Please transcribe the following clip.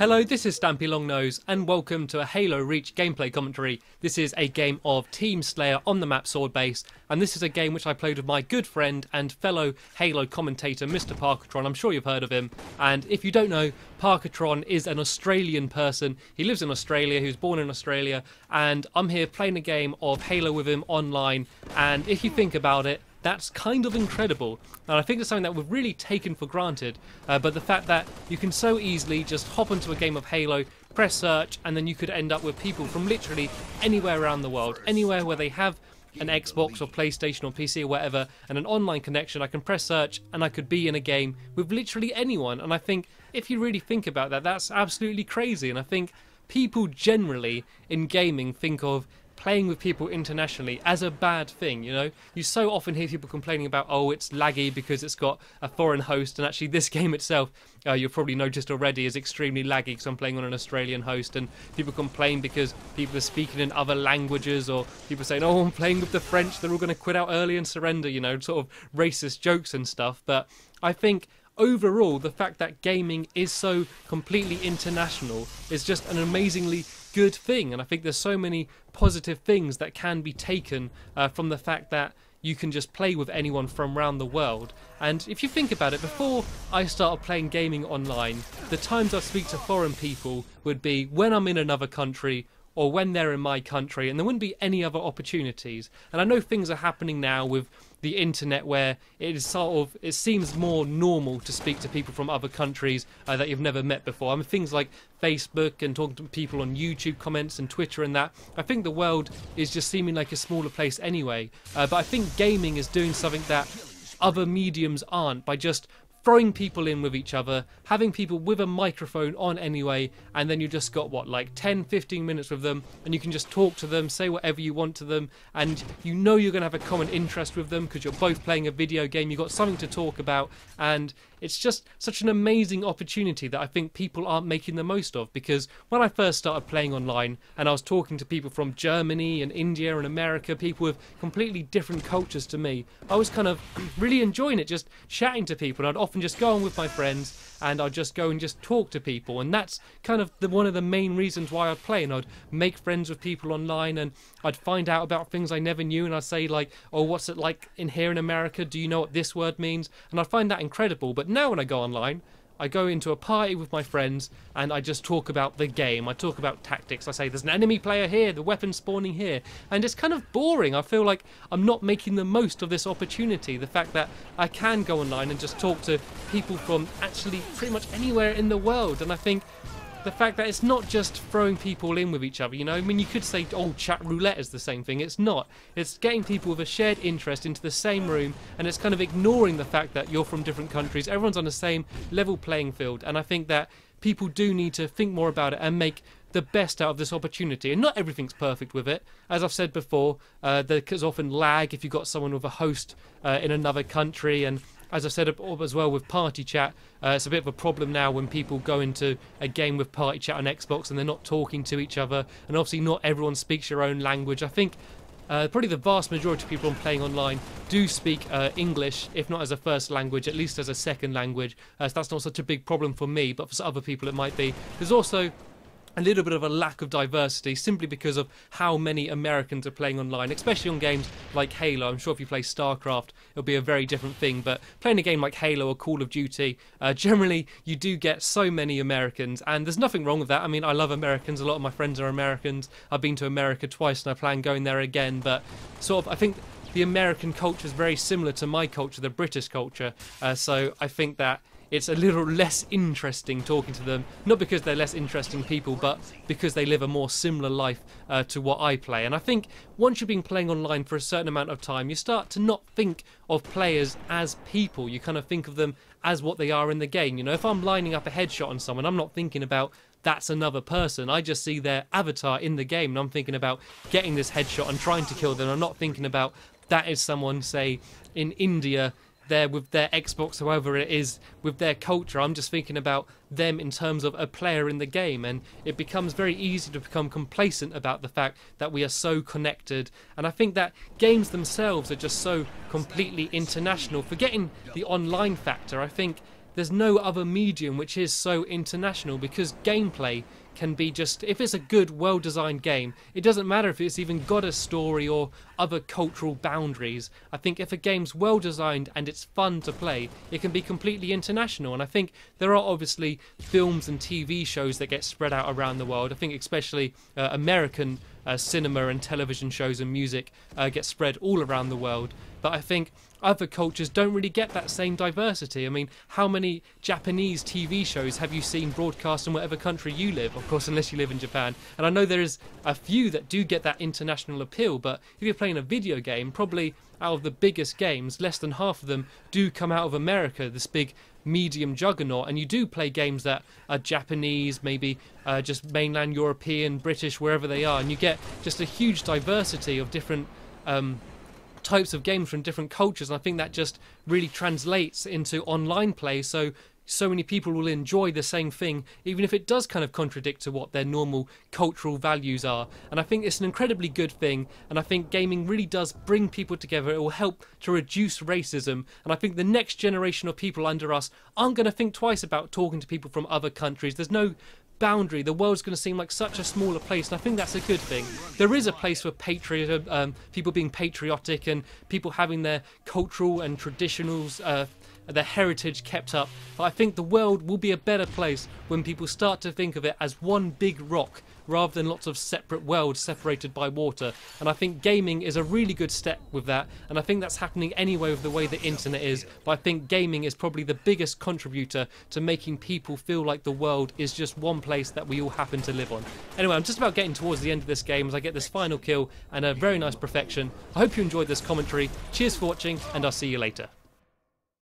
Hello, this is Stampylonghead, and welcome to a Halo Reach gameplay commentary. This is a game of Team Slayer on the map Swordbase, and this is a game which I played with my good friend and fellow Halo commentator, Mr. Parkatron. I'm sure you've heard of him, and if you don't know, Parkatron is an Australian person. He lives in Australia, he was born in Australia, and I'm here playing a game of Halo with him online, and if you think about it, that's kind of incredible, and I think it's something that we've really taken for granted, but the fact that you can so easily just hop into a game of Halo, press search, and then you could end up with people from literally anywhere around the world, anywhere where they have an Xbox or PlayStation or PC or whatever, and an online connection. I can press search and I could be in a game with literally anyone, and I think if you really think about that, that's absolutely crazy. And I think people generally in gaming think of playing with people internationally as a bad thing, you know? You so often hear people complaining about, oh, it's laggy because it's got a foreign host, and actually this game itself, you've probably noticed already, is extremely laggy because I'm playing on an Australian host, and people complain because people are speaking in other languages, or people saying, oh, I'm playing with the French, they're all going to quit out early and surrender, you know, sort of racist jokes and stuff. But I think overall, the fact that gaming is so completely international is just an amazingly good thing, and I think there's so many positive things that can be taken from the fact that you can just play with anyone from around the world. And if you think about it, before I started playing gaming online, the times I speak to foreign people would be when I'm in another country or when they're in my country, and there wouldn't be any other opportunities. And I know things are happening now with the internet where it is it seems more normal to speak to people from other countries that you've never met before. I mean, things like Facebook and talking to people on YouTube comments and Twitter and that. I think the world is just seeming like a smaller place anyway. But I think gaming is doing something that other mediums aren't, by just throwing people in with each other, having people with a microphone on anyway, and then you just got, what, like 10-15 minutes with them, and you can just talk to them, say whatever you want to them, and you know you're going to have a common interest with them because you're both playing a video game, you've got something to talk about, and it's just such an amazing opportunity that I think people aren't making the most of. Because when I first started playing online and I was talking to people from Germany and India and America, people with completely different cultures to me, I was kind of really enjoying it, just chatting to people. And I'd often just go on with my friends and I'd just go and just talk to people, and that's kind of one of the main reasons why I'd play. And I'd make friends with people online, and I'd find out about things I never knew, and I'd say like, oh, what's it like in here in America? Do you know what this word means? And I'd find that incredible. But now when I go online, I go into a party with my friends and I just talk about the game. I talk about tactics. I say there's an enemy player here, the weapon's spawning here, and it's kind of boring. I feel like I'm not making the most of this opportunity. The fact that I can go online and just talk to people from actually pretty much anywhere in the world. And I think the fact that it's not just throwing people in with each other, you know? I mean, you could say, oh, chat roulette is the same thing. It's not. It's getting people with a shared interest into the same room, and it's kind of ignoring the fact that you're from different countries. Everyone's on the same level playing field, and I think that people do need to think more about it and make the best out of this opportunity. And not everything's perfect with it. As I've said before, there's often lag if you've got someone with a host in another country, and as I said as well with party chat, it's a bit of a problem now when people go into a game with party chat on Xbox and they're not talking to each other, and obviously not everyone speaks your own language. I think probably the vast majority of people playing online do speak English, if not as a first language, at least as a second language. So that's not such a big problem for me, but for other people it might be. There's also a little bit of a lack of diversity simply because of how many Americans are playing online, especially on games like Halo. I'm sure if you play StarCraft, it'll be a very different thing, but playing a game like Halo or Call of Duty, generally you do get so many Americans, and there's nothing wrong with that. I mean, I love Americans. A lot of my friends are Americans. I've been to America twice and I plan going there again, but sort of I think the American culture is very similar to my culture, the British culture, so I think that it's a little less interesting talking to them, not because they're less interesting people, but because they live a more similar life to what I play. And I think once you've been playing online for a certain amount of time, you start to not think of players as people. You kind of think of them as what they are in the game. You know, if I'm lining up a headshot on someone, I'm not thinking about that's another person. I just see their avatar in the game, and I'm thinking about getting this headshot and trying to kill them. I'm not thinking about that is someone, say, in India, there with their Xbox, however it is, with their culture. I'm just thinking about them in terms of a player in the game, and it becomes very easy to become complacent about the fact that we are so connected. And I think that games themselves are just so completely international, forgetting the online factor. I think there's no other medium which is so international, because gameplay can be just, if it's a good, well-designed game, it doesn't matter if it's even got a story or other cultural boundaries. I think if a game's well-designed and it's fun to play, it can be completely international. And I think there are obviously films and TV shows that get spread out around the world. I think especially American cinema and television shows and music get spread all around the world. But I think other cultures don't really get that same diversity. I mean, how many Japanese TV shows have you seen broadcast in whatever country you live? Of course, unless you live in Japan. And I know there is a few that do get that international appeal, but if you're playing a video game, probably out of the biggest games, less than half of them do come out of America, this big medium juggernaut. And you do play games that are Japanese, maybe just mainland European, British, wherever they are, and you get just a huge diversity of different types of games from different cultures. And I think that just really translates into online play, so many people will enjoy the same thing, even if it does kind of contradict to what their normal cultural values are. And I think it's an incredibly good thing, and I think gaming really does bring people together. It will help to reduce racism, and I think the next generation of people under us aren't going to think twice about talking to people from other countries. There's no boundary. The world's going to seem like such a smaller place, and I think that's a good thing. There is a place for patriotism, people being patriotic and people having their cultural and traditionals, their heritage kept up. But I think the world will be a better place when people start to think of it as one big rock rather than lots of separate worlds separated by water. And I think gaming is a really good step with that, and I think that's happening anyway with the way the internet is. But I think gaming is probably the biggest contributor to making people feel like the world is just one place that we all happen to live on. Anyway, I'm just about getting towards the end of this game as I get this final kill and a very nice perfection. I hope you enjoyed this commentary. Cheers for watching, and I'll see you later.